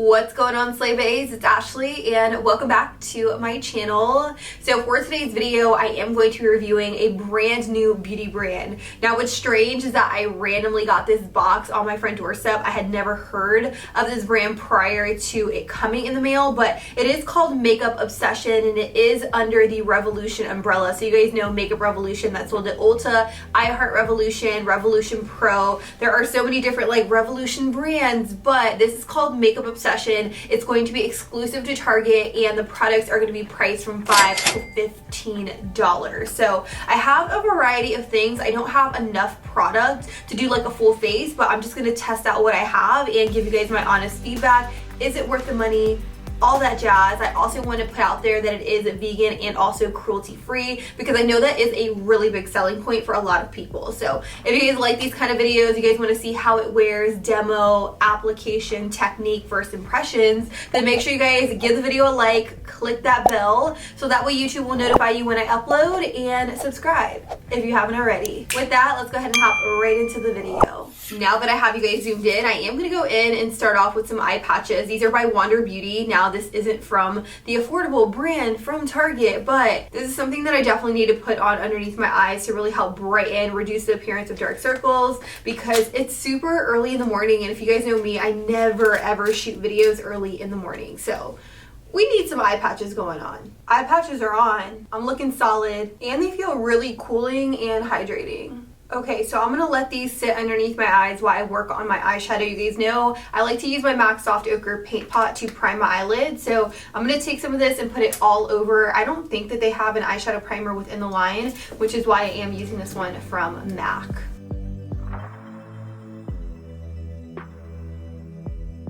What's going on, Slay Baes? It's Ashley and welcome back to my channel. So for today's video, I am going to be reviewing a brand new beauty brand. Now what's strange is that I randomly got this box on my front doorstep. I had never heard of this brand prior to it coming in the mail, but it is called Makeup Obsession and it is under the Revolution umbrella. So you guys know Makeup Revolution, that's sold at Ulta, iHeart Revolution, Revolution Pro. There are so many different like Revolution brands, but this is called Makeup Obsession. It's going to be exclusive to Target and the products are going to be priced from $5 to $15. So I have a variety of things. I don't have enough product to do like a full face, but I'm just going to test out what I have and give you guys my honest feedback. Is it worth the money? All that jazz. I also want to put out there that it is vegan and also cruelty free because I know that is a really big selling point for a lot of people. So if you guys like these kind of videos, you guys want to see how it wears, demo, application, technique, first impressions, then make sure you guys give the video a like, click that bell so that way YouTube will notify you when I upload, and subscribe if you haven't already. With that, let's go ahead and hop right into the video. Now that I have you guys zoomed in, I am going to go in and start off with some eye patches. These are by Wander Beauty. Now this isn't from the affordable brand from Target, but this is something that I definitely need to put on underneath my eyes to really help brighten, reduce the appearance of dark circles because it's super early in the morning, and if you guys know me, I never ever shoot videos early in the morning. So we need some eye patches going on. Eye patches are on. I'm looking solid and they feel really cooling and hydrating. Okay, so I'm going to let these sit underneath my eyes while I work on my eyeshadow. You guys know I like to use my MAC Soft Ochre paint pot to prime my eyelids. So I'm going to take some of this and put it all over. I don't think that they have an eyeshadow primer within the line, which is why I am using this one from MAC.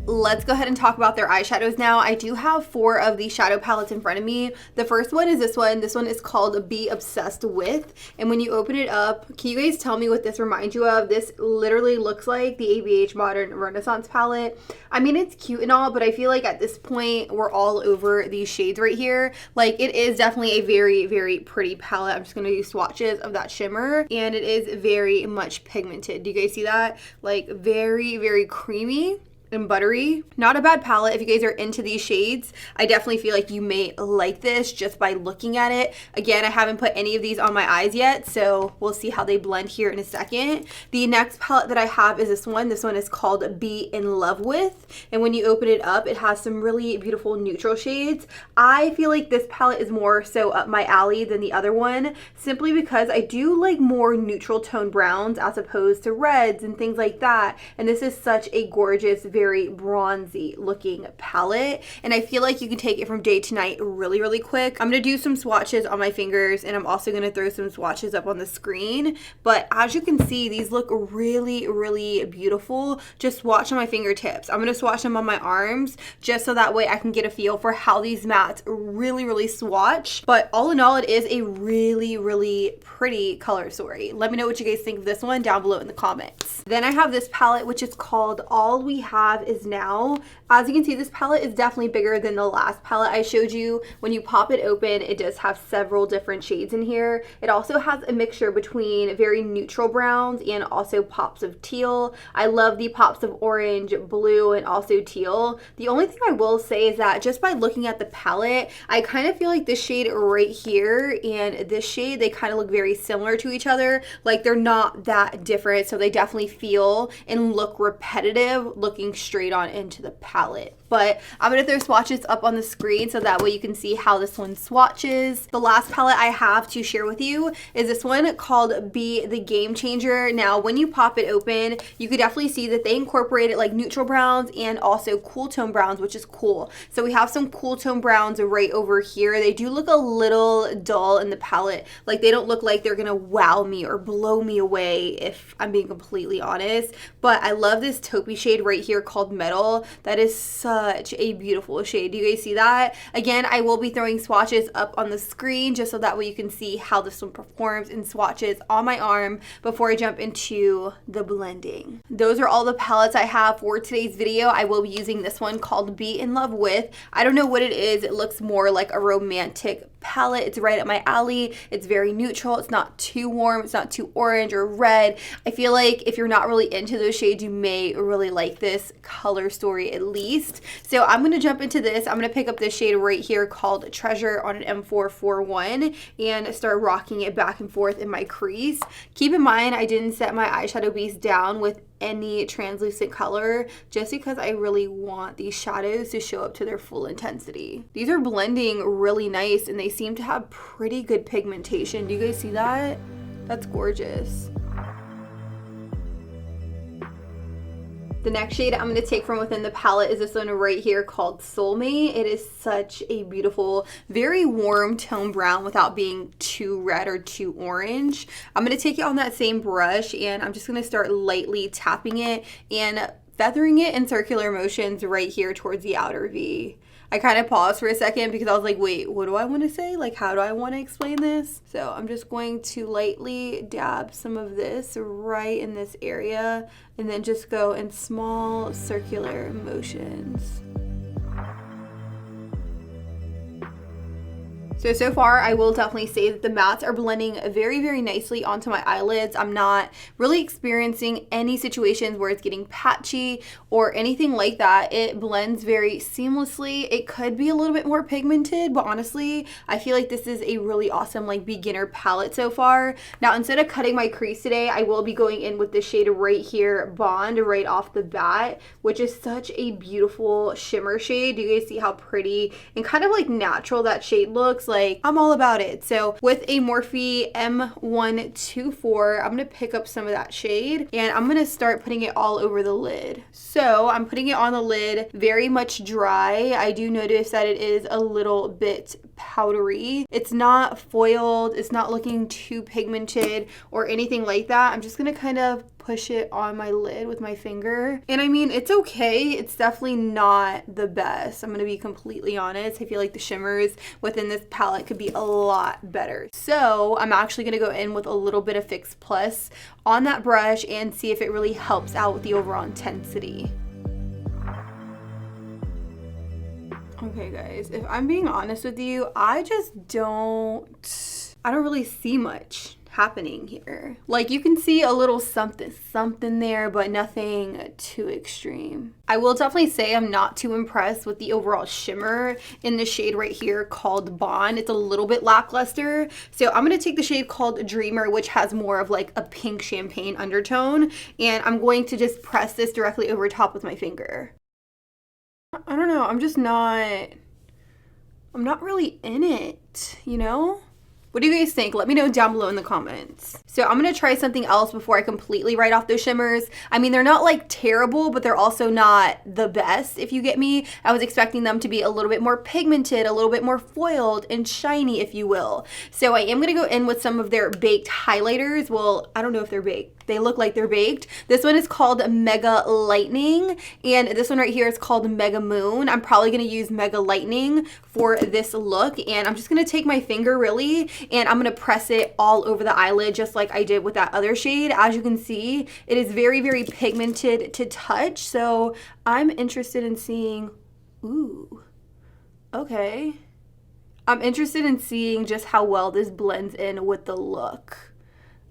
Let's go ahead and talk about their eyeshadows now. I do have 4 of these shadow palettes in front of me. The first one is this one. This one is called Be Obsessed With. And when you open it up, can you guys tell me what this reminds you of? This literally looks like the ABH Modern Renaissance palette. I mean, it's cute and all, but I feel like at this point, we're all over these shades right here. Like, it is definitely a very, very pretty palette. I'm just going to use swatches of that shimmer. And it is very much pigmented. Do you guys see that? Like, very, very creamy and buttery. Not a bad palette if you guys are into these shades. I definitely feel like you may like this just by looking at it. Again, I haven't put any of these on my eyes yet, so we'll see how they blend here in a second. The next palette that I have is this one. This one is called Be In Love With, and when you open it up, it has some really beautiful neutral shades. I feel like this palette is more so up my alley than the other one, simply because I do like more neutral tone browns as opposed to reds and things like that, and this is such a gorgeous, very bronzy looking palette, and I feel like you can take it from day to night really, really quick. I'm going to do some swatches on my fingers, and I'm also going to throw some swatches up on the screen, but as you can see, these look really, really beautiful. Just swatch on my fingertips. I'm going to swatch them on my arms just so that way I can get a feel for how these mattes really, really swatch, but all in all, it is a really, really pretty color story. Let me know what you guys think of this one down below in the comments. Then I have this palette, which is called All We Have Is Now. As you can see, this palette is definitely bigger than the last palette I showed you. When you pop it open, it does have several different shades in here. It also has a mixture between very neutral browns and also pops of teal. I love the pops of orange, blue, and also teal. The only thing I will say is that just by looking at the palette, I kind of feel like this shade right here and this shade, they kind of look very similar to each other. Like, they're not that different, so they definitely feel and look repetitive looking straight on into the palette. But I'm going to throw swatches up on the screen so that way you can see how this one swatches. The last palette I have to share with you is this one called Be the Game Changer. Now, when you pop it open, you could definitely see that they incorporated like neutral browns and also cool tone browns, which is cool. So we have some cool tone browns right over here. They do look a little dull in the palette. Like, they don't look like they're going to wow me or blow me away if I'm being completely honest. But I love this taupey shade right here called Metal. That is such a beautiful shade. Do you guys see that? Again, I will be throwing swatches up on the screen just so that way you can see how this one performs in swatches on my arm before I jump into the blending. Those are all the palettes I have for today's video. I will be using this one called Be In Love With. I don't know what it is. It looks more like a romantic palette. It's right up my alley. It's very neutral. It's not too warm. It's not too orange or red. I feel like if you're not really into those shades, you may really like this this color story at least. So I'm going to jump into this. I'm going to pick up this shade right here called Treasure on an M441 and start rocking it back and forth in my crease. Keep in mind, I didn't set my eyeshadow base down with any translucent color just because I really want these shadows to show up to their full intensity. These are blending really nice and they seem to have pretty good pigmentation. Do you guys see that? That's gorgeous. The next shade I'm going to take from within the palette is this one right here called Soulmate. It is such a beautiful, very warm tone brown without being too red or too orange. I'm going to take it on that same brush and I'm just going to start lightly tapping it and feathering it in circular motions right here towards the outer V. I kind of paused for a second because I was like, wait, what do I want to say? Like, how do I want to explain this? So I'm just going to lightly dab some of this right in this area and then just go in small circular motions. So far, I will definitely say that the mattes are blending very, very nicely onto my eyelids. I'm not really experiencing any situations where it's getting patchy or anything like that. It blends very seamlessly. It could be a little bit more pigmented, but honestly, I feel like this is a really awesome like beginner palette so far. Now, instead of cutting my crease today, I will be going in with the shade right here, Bond, right off the bat, which is such a beautiful shimmer shade. Do you guys see how pretty and kind of like natural that shade looks? Like, I'm all about it. So with a Morphe M124, I'm gonna pick up some of that shade and I'm gonna start putting it all over the lid. So I'm putting it on the lid very much dry. I do notice that it is a little bit powdery. It's not foiled, it's not looking too pigmented or anything like that. I'm just gonna kind of push it on my lid with my finger. And I mean, it's okay. It's definitely not the best. I'm gonna be completely honest. I feel like the shimmers within this palette could be a lot better. So I'm actually gonna go in with a little bit of Fix Plus on that brush and see if it really helps out with the overall intensity. Okay guys, if I'm being honest with you, I don't really see much happening here. Like, you can see a little something there, but nothing too extreme. I will definitely say I'm not too impressed with the overall shimmer in the shade right here called Bond. It's a little bit lackluster. So I'm going to take the shade called Dreamer, which has more of like a pink champagne undertone, and I'm going to just press this directly over top with my finger. I don't know, I'm not really in it, you know? What do you guys think? Let me know down below in the comments. So I'm gonna try something else before I completely write off those shimmers. I mean, they're not like terrible, but they're also not the best, if you get me. I was expecting them to be a little bit more pigmented, a little bit more foiled and shiny, if you will. So I am gonna go in with some of their baked highlighters. Well, I don't know if they're baked. They look like they're baked. This one is called Mega Lightning, and this one right here is called Mega Moon. I'm probably gonna use Mega Lightning for this look, and I'm just gonna take my finger really, and I'm gonna press it all over the eyelid just like I did with that other shade. As you can see, it is very, very pigmented to touch, so I'm interested in seeing, ooh, okay. I'm interested in seeing just how well this blends in with the look.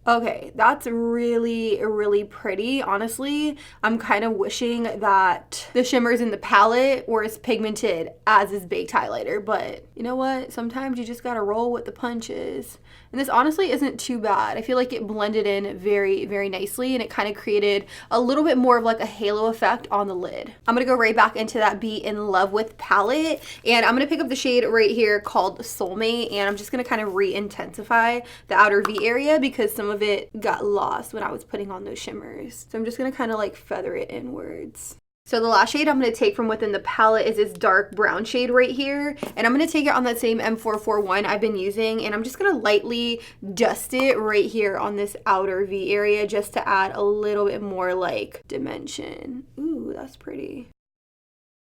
Okay, that's really, really pretty. Honestly, I'm kind of wishing that the shimmers in the palette were as pigmented as this baked highlighter, but you know what? Sometimes you just gotta roll with the punches. And this honestly isn't too bad. I feel like it blended in very, very nicely, and it kind of created a little bit more of like a halo effect on the lid. I'm gonna go right back into that Be In Love With palette, and I'm gonna pick up the shade right here called Soulmate, and I'm just gonna kind of re-intensify the outer V area because some of it got lost when I was putting on those shimmers. So I'm just gonna kind of like feather it inwards. So the last shade I'm going to take from within the palette is this dark brown shade right here. And I'm going to take it on that same M441 I've been using. And I'm just going to lightly dust it right here on this outer V area just to add a little bit more like dimension. Ooh, that's pretty.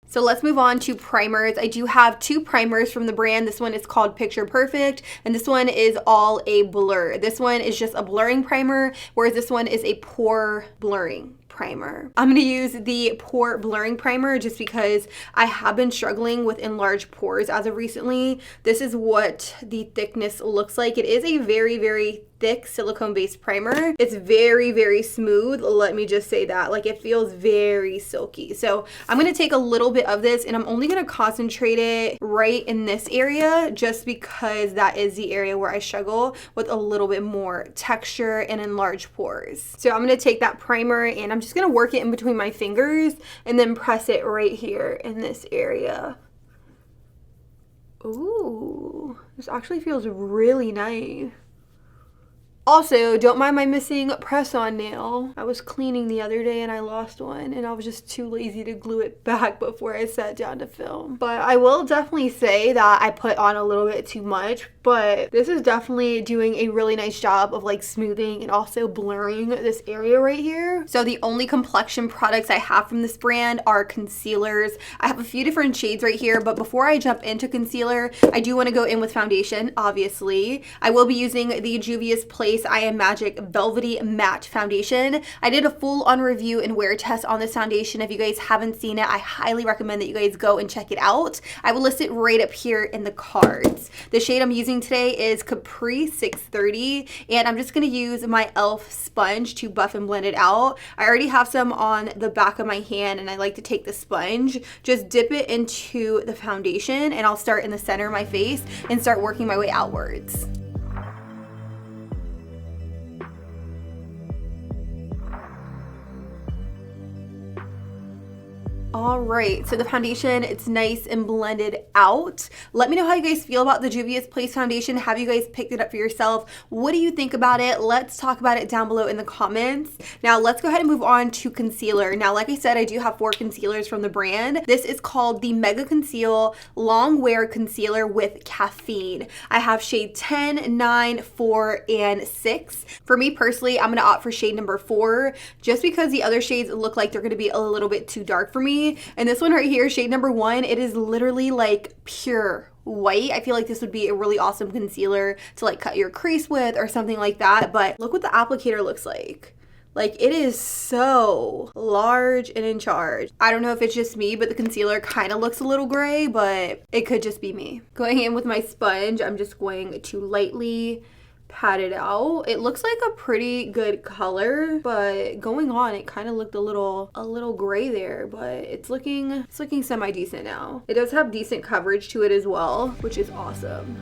So let's move on to primers. I do have two primers from the brand. This one is called Picture Perfect, and this one is all a blur. This one is just a blurring primer, whereas this one is a pore blurring primer. I'm gonna use the pore blurring primer just because I have been struggling with enlarged pores as of recently. This is what the thickness looks like. It is a very, very thick silicone based primer. It's very, very smooth. Let me just say that. Like, it feels very silky. So I'm going to take a little bit of this and I'm only going to concentrate it right in this area just because that is the area where I struggle with a little bit more texture and enlarged pores. So I'm going to take that primer and I'm just going to work it in between my fingers and then press it right here in this area. Ooh, this actually feels really nice. Also, don't mind my missing press-on nail. I was cleaning the other day and I lost one and I was just too lazy to glue it back before I sat down to film. But I will definitely say that I put on a little bit too much, but this is definitely doing a really nice job of like smoothing and also blurring this area right here. So the only complexion products I have from this brand are concealers. I have a few different shades right here, but before I jump into concealer, I do want to go in with foundation, obviously. I will be using the Juvia's Place I Am Magic Velvety Matte Foundation. I did a full-on review and wear test on this foundation. If you guys haven't seen it, I highly recommend that you guys go and check it out. I will list it right up here in the cards. The shade I'm using today is Capri 630, and I'm just going to use my e.l.f. sponge to buff and blend it out. I already have some on the back of my hand, and I like to take the sponge, just dip it into the foundation, and I'll start in the center of my face and start working my way outwards. All right, so the foundation, it's nice and blended out. Let me know how you guys feel about the Juvia's Place foundation. Have you guys picked it up for yourself? What do you think about it? Let's talk about it down below in the comments. Now let's go ahead and move on to concealer. Now, like I said, I do have 4 concealers from the brand. This is called the Mega Conceal Long Wear Concealer with Caffeine. I have shade 10, 9, 4, and 6. For me personally, I'm gonna opt for shade number 4 just because the other shades look like they're gonna be a little bit too dark for me. And this one right here, shade number 1, it is literally like pure white. I feel like this would be a really awesome concealer to like cut your crease with or something like that. But look what the applicator looks like. Like, it is so large and in charge. I don't know if it's just me, but the concealer kind of looks a little gray, but it could just be me. Going in with my sponge, I'm just going to lightly pat it out. It looks like a pretty good color, but going on, it kind of looked a little gray there, but it's looking semi-decent now. It does have decent coverage to it as well, which is awesome.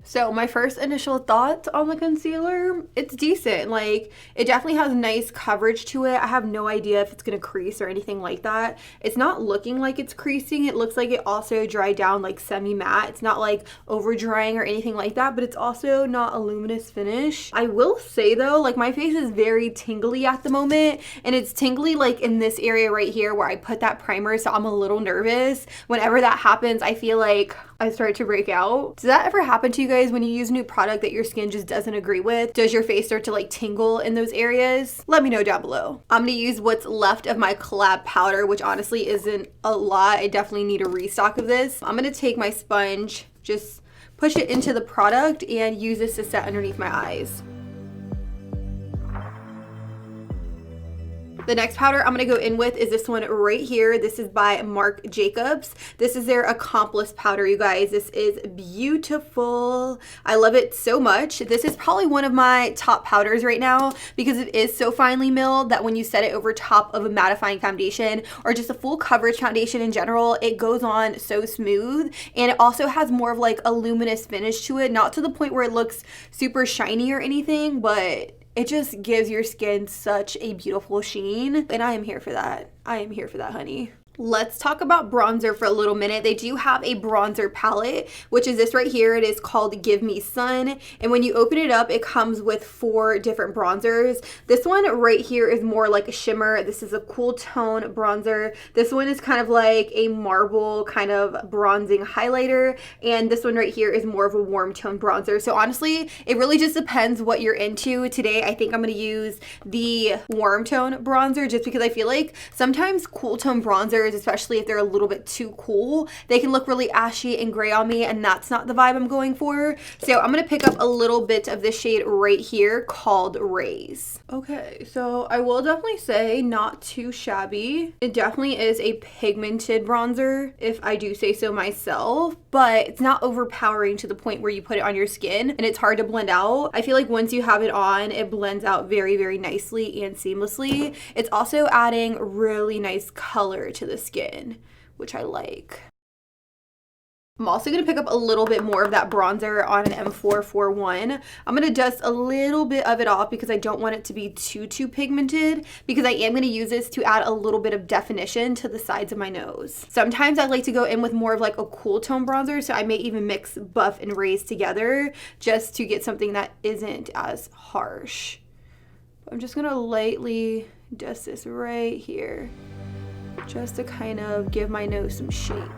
So my first initial thoughts on the concealer, it's decent. Like, it definitely has nice coverage to it. I have no idea if it's gonna crease or anything like that. It's not looking like it's creasing. It looks like it also dried down like semi-matte. It's not like over drying or anything like that, but it's also not a luminous finish. I will say though, like, my face is very tingly at the moment, and it's tingly like in this area right here where I put that primer, so I'm a little nervous. Whenever that happens, I feel like I start to break out. Does that ever happen to you guys when you use a new product that your skin just doesn't agree with? Does your face start to like tingle in those areas? Let me know down below. I'm gonna use what's left of my collab powder, which honestly isn't a lot. I definitely need a restock of this. I'm gonna take my sponge, just push it into the product and use this to set underneath my eyes. The next powder I'm gonna go in with is this one right here. This is by Marc Jacobs. This is their Accomplice powder, you guys. This is beautiful. I love it so much. This is probably one of my top powders right now because it is so finely milled that when you set it over top of a mattifying foundation or just a full coverage foundation in general, it goes on so smooth, and it also has more of like a luminous finish to it, not to the point where it looks super shiny or anything, but it just gives your skin such a beautiful sheen, and I am here for that. I am here for that, honey. Let's talk about bronzer for a little minute. They do have a bronzer palette, which is this right here. It is called Give Me Sun. And when you open it up, it comes with 4 different bronzers. This one right here is more like a shimmer. This is a cool tone bronzer. This one is kind of like a marble kind of bronzing highlighter. And this one right here is more of a warm tone bronzer. So honestly, it really just depends what you're into. Today, I think I'm going to use the warm tone bronzer just because I feel like sometimes cool tone bronzer bronzers, especially if they're a little bit too cool, they can look really ashy and gray on me, and that's not the vibe I'm going for. So I'm gonna pick up a little bit of this shade right here called Raise. Okay, so I will definitely say not too shabby. It definitely is a pigmented bronzer, if I do say so myself, but it's not overpowering to the point where you put it on your skin and it's hard to blend out. I feel like once you have it on, it blends out very, very nicely and seamlessly. It's also adding really nice color to the skin, which I like. I'm also going to pick up a little bit more of that bronzer on an M441. I'm going to dust a little bit of it off because I don't want it to be too pigmented, because I am going to use this to add a little bit of definition to the sides of my nose. Sometimes I like to go in with more of like a cool tone bronzer, so I may even mix buff and Raise together just to get something that isn't as harsh. I'm just going to lightly dust this right here just to kind of give my nose some shape.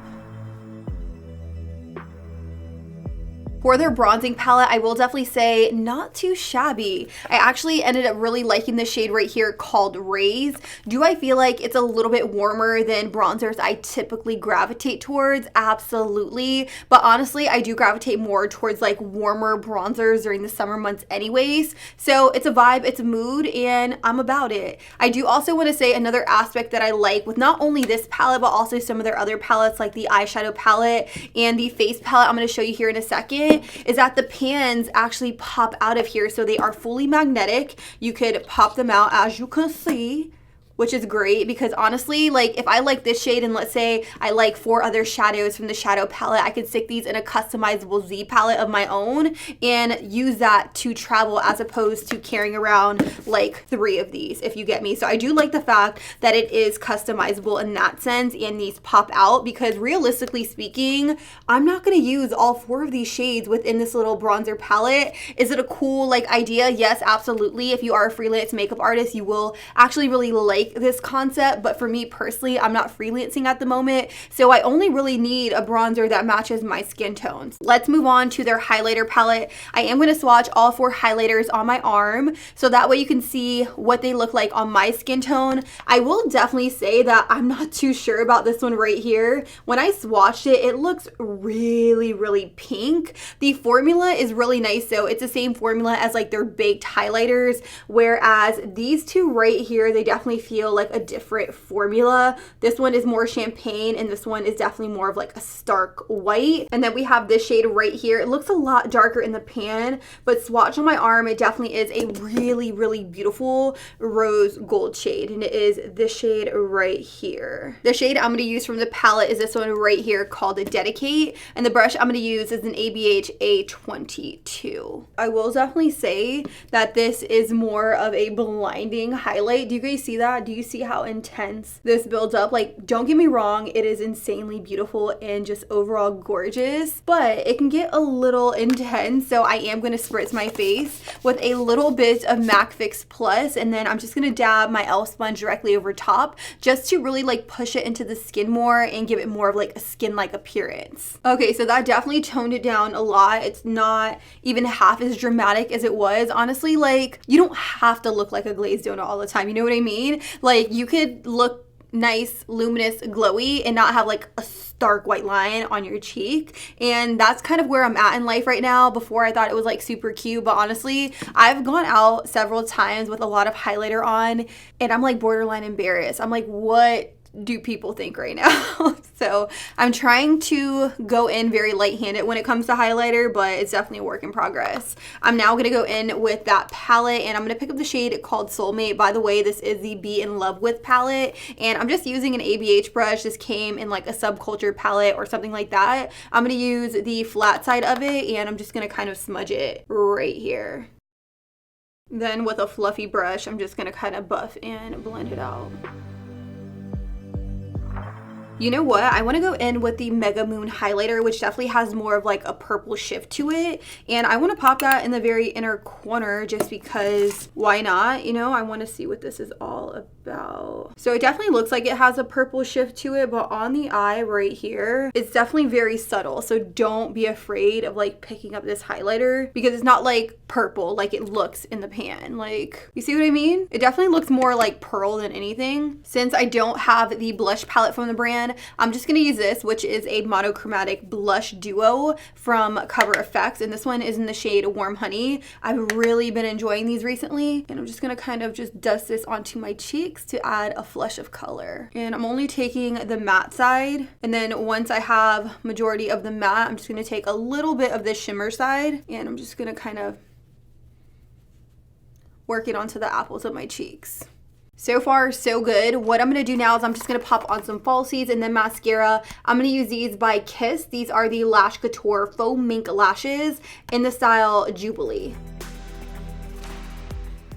For their bronzing palette, I will definitely say not too shabby. I actually ended up really liking this shade right here called Raise. Do I feel like it's a little bit warmer than bronzers I typically gravitate towards? Absolutely. But honestly, I do gravitate more towards like warmer bronzers during the summer months anyways. So it's a vibe, it's a mood, and I'm about it. I do also want to say another aspect that I like with not only this palette, but also some of their other palettes like the eyeshadow palette and the face palette I'm going to show you here in a second, is that the pans actually pop out of here. So they are fully magnetic. You could pop them out, as you can see, which is great because honestly, like if I like this shade and let's say I like 4 other shadows from the shadow palette, I could stick these in a customizable Z palette of my own and use that to travel as opposed to carrying around like 3 of these, if you get me. So I do like the fact that it is customizable in that sense and these pop out, because realistically speaking, I'm not going to use all 4 of these shades within this little bronzer palette. Is it a cool like idea? Yes, absolutely. If you are a freelance makeup artist, you will actually really like this concept, but for me personally, I'm not freelancing at the moment, so I only really need a bronzer that matches my skin tones. Let's move on to their highlighter palette. I am going to swatch all 4 highlighters on my arm so that way you can see what they look like on my skin tone. I will definitely say that I'm not too sure about this one right here. When I swatched it, it looks really pink. The formula is really nice, so it's the same formula as like their baked highlighters, whereas these 2 right here, they definitely feel like a different formula. This one is more champagne and this one is definitely more of like a stark white. And then we have this shade right here. It looks a lot darker in the pan, but swatch on my arm, it definitely is a really beautiful rose gold shade, and it is this shade right here. The shade I'm going to use from the palette is this one right here called Dedicate, and the brush I'm going to use is an ABH A22. I will definitely say that this is more of a blinding highlight. Do you guys see that? Do you see how intense this builds up? Like, don't get me wrong, it is insanely beautiful and just overall gorgeous, but it can get a little intense, so I am going to spritz my face with a little bit of MAC Fix Plus, and then I'm just going to dab my e.l.f. sponge directly over top just to really like push it into the skin more and give it more of like a skin-like appearance. Okay, so that definitely toned it down a lot. It's not even half as dramatic as it was. Honestly, like, you don't have to look like a glazed donut all the time, you know what I mean? Like, you could look nice, luminous, glowy and not have like a stark white line on your cheek, and that's kind of where I'm at in life right now. Before I thought it was like super cute, but honestly, I've gone out several times with a lot of highlighter on and I'm like borderline embarrassed. I'm like, what do people think right now? So I'm trying to go in very light-handed when it comes to highlighter, but it's definitely a work in progress. I'm now going to go in with that palette and I'm going to pick up the shade called Soulmate. By the way, this is the Be in Love With palette, and I'm just using an ABH brush. This came in like a Subculture palette or something like that. I'm going to use the flat side of it and I'm just going to kind of smudge it right here. Then with a fluffy brush, I'm just going to kind of buff and blend it out. You know what? I want to go in with the Mega Moon highlighter, which definitely has more of like a purple shift to it. And I want to pop that in the very inner corner just because why not? You know, I want to see what this is all about. So it definitely looks like it has a purple shift to it, but on the eye right here, it's definitely very subtle. So don't be afraid of like picking up this highlighter because it's not like purple like it looks in the pan. Like, you see what I mean? It definitely looks more like pearl than anything. Since I don't have the blush palette from the brand, I'm just gonna use this, which is a monochromatic blush duo from Cover Effects, and this one is in the shade Warm Honey. I've really been enjoying these recently, and I'm just gonna kind of just dust this onto my cheeks to add a flush of color. And I'm only taking the matte side, and then once I have majority of the matte, I'm just gonna take a little bit of the shimmer side, and I'm just gonna kind of work it onto the apples of my cheeks. So far, so good. What I'm going to do now is I'm just going to pop on some falsies and then mascara. I'm going to use these by Kiss. These are the Lash Couture Faux Mink Lashes in the style Jubilee.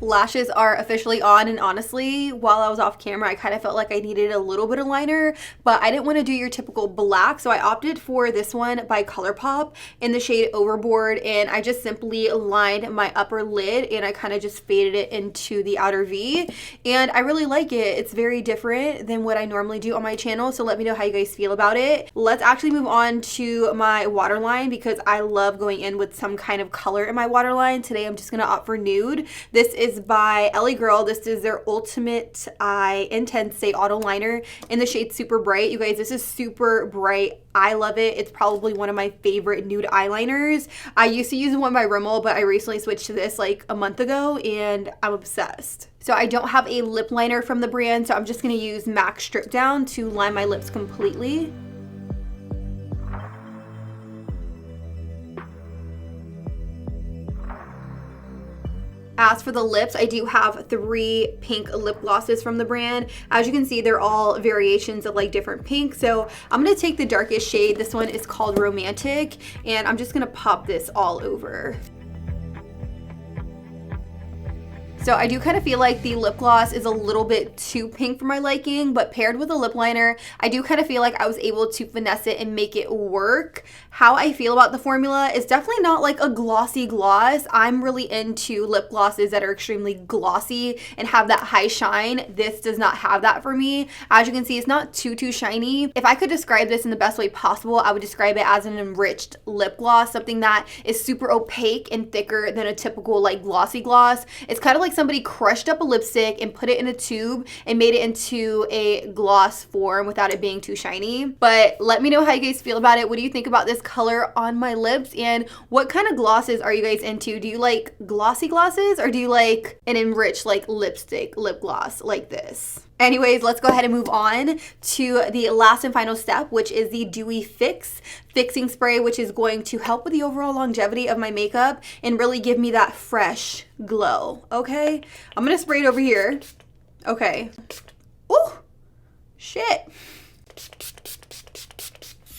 Lashes are officially on, and honestly, while I was off camera, I kind of felt like I needed a little bit of liner, but I didn't want to do your typical black, so I opted for this one by ColourPop in the shade Overboard, and I just simply lined my upper lid and I kind of just faded it into the outer V, and I really like it. It's very different than what I normally do on my channel, so let me know how you guys feel about it. Let's actually move on to my waterline because I love going in with some kind of color in my waterline. Today I'm just going to opt for nude. This is by LA Girl. This is their Ultimate Eye Intense Stay Auto Liner in the shade Super Bright. You guys, this is super bright. I love it. It's probably one of my favorite nude eyeliners. I used to use one by Rimmel, but I recently switched to this like a month ago and I'm obsessed. So I don't have a lip liner from the brand, so I'm just going to use MAC Strip Down to line my lips completely. As for the lips, I do have 3 pink lip glosses from the brand. As you can see, they're all variations of like different pink. So I'm gonna take the darkest shade. This one is called Romantic, and I'm just gonna pop this all over. So I do kind of feel like the lip gloss is a little bit too pink for my liking, but paired with a lip liner, I do kind of feel like I was able to finesse it and make it work. How I feel about the formula is definitely not like a glossy gloss. I'm really into lip glosses that are extremely glossy and have that high shine. This does not have that for me. As you can see, it's not too shiny. If I could describe this in the best way possible, I would describe it as an enriched lip gloss, something that is super opaque and thicker than a typical like glossy gloss. It's kind of like somebody crushed up a lipstick and put it in a tube and made it into a gloss form without it being too shiny. But let me know how you guys feel about it. What do you think about this color on my lips, and what kind of glosses are you guys into? Do you like glossy glosses, or do you like an enriched like lipstick lip gloss like this? Anyways, let's go ahead and move on to the last and final step, which is the Dewy Fix Fixing Spray, which is going to help with the overall longevity of my makeup and really give me that fresh glow, okay? I'm gonna spray it over here. Okay. Ooh, shit.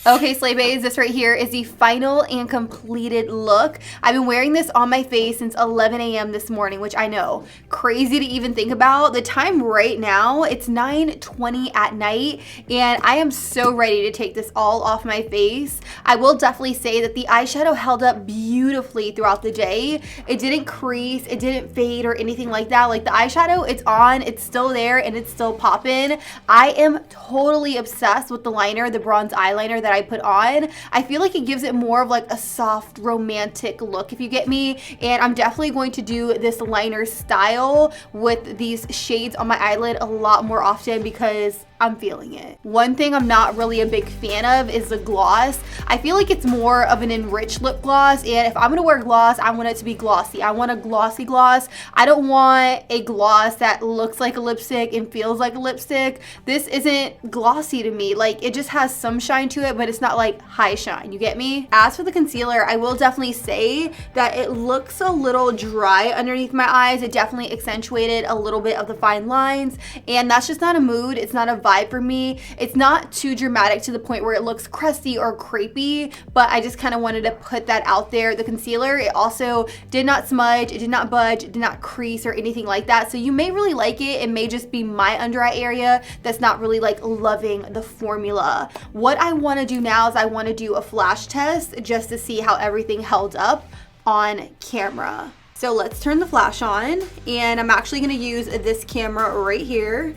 Okay, Slay Baes, this right here is the final and completed look. I've been wearing this on my face since 11 a.m. this morning, which I know, crazy to even think about. The time right now, it's 9:20 at night, and I am so ready to take this all off my face. I will definitely say that the eyeshadow held up beautifully throughout the day. It didn't crease, it didn't fade or anything like that. Like the eyeshadow, it's on, it's still there, and it's still popping. I am totally obsessed with the liner, the bronze eyeliner that I put on. I feel like it gives it more of like a soft romantic look, if you get me, and I'm definitely going to do this liner style with these shades on my eyelid a lot more often because I'm feeling it. One thing I'm not really a big fan of is the gloss. I feel like it's more of an enriched lip gloss, and if I'm gonna wear gloss, I want it to be glossy. I want a glossy gloss. I don't want a gloss that looks like a lipstick and feels like a lipstick. This isn't glossy to me. Like, it just has some shine to it, but it's not like high shine, you get me? As for the concealer, I will definitely say that it looks a little dry underneath my eyes. It definitely accentuated a little bit of the fine lines, and that's just not a mood, it's not a vibe vibe for me. It's not too dramatic to the point where it looks crusty or crepey, but I just kind of wanted to put that out there. The concealer, it also did not smudge, it did not budge, it did not crease or anything like that. So you may really like it. It may just be my under eye area that's not really like loving the formula. What I want to do now is I want to do a flash test just to see how everything held up on camera. So let's turn the flash on, and I'm actually going to use this camera right here.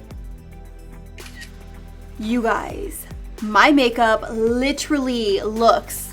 You guys, my makeup literally looks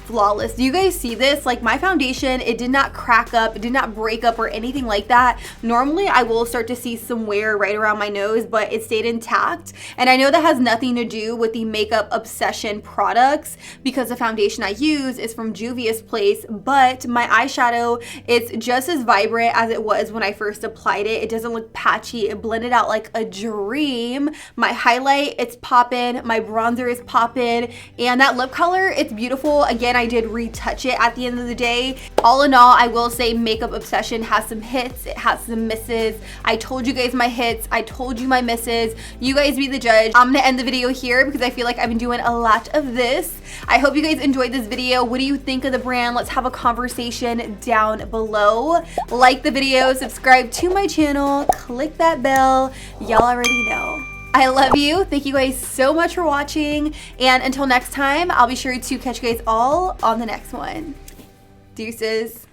flawless. Do you guys see this? Like, my foundation, it did not crack up, it did not break up or anything like that. Normally I will start to see some wear right around my nose, but it stayed intact. And I know that has nothing to do with the Makeup Obsession products because the foundation I use is from Juvia's Place, but my eyeshadow, it's just as vibrant as it was when I first applied it. It doesn't look patchy. It blended out like a dream. My highlight, it's popping. My bronzer is popping. And that lip color, it's beautiful. Again, I did retouch it at the end of the day. All in all, I will say Makeup Obsession has some hits, it has some misses. I told you guys my hits, I told you my misses. You guys be the judge. I'm gonna end the video here because I feel like I've been doing a lot of this. I hope you guys enjoyed this video. What do you think of the brand? Let's have a conversation down below. Like the video, subscribe to my channel, click that bell. Y'all already know. I love you. Thank you guys so much for watching. And until next time, I'll be sure to catch you guys all on the next one. Deuces.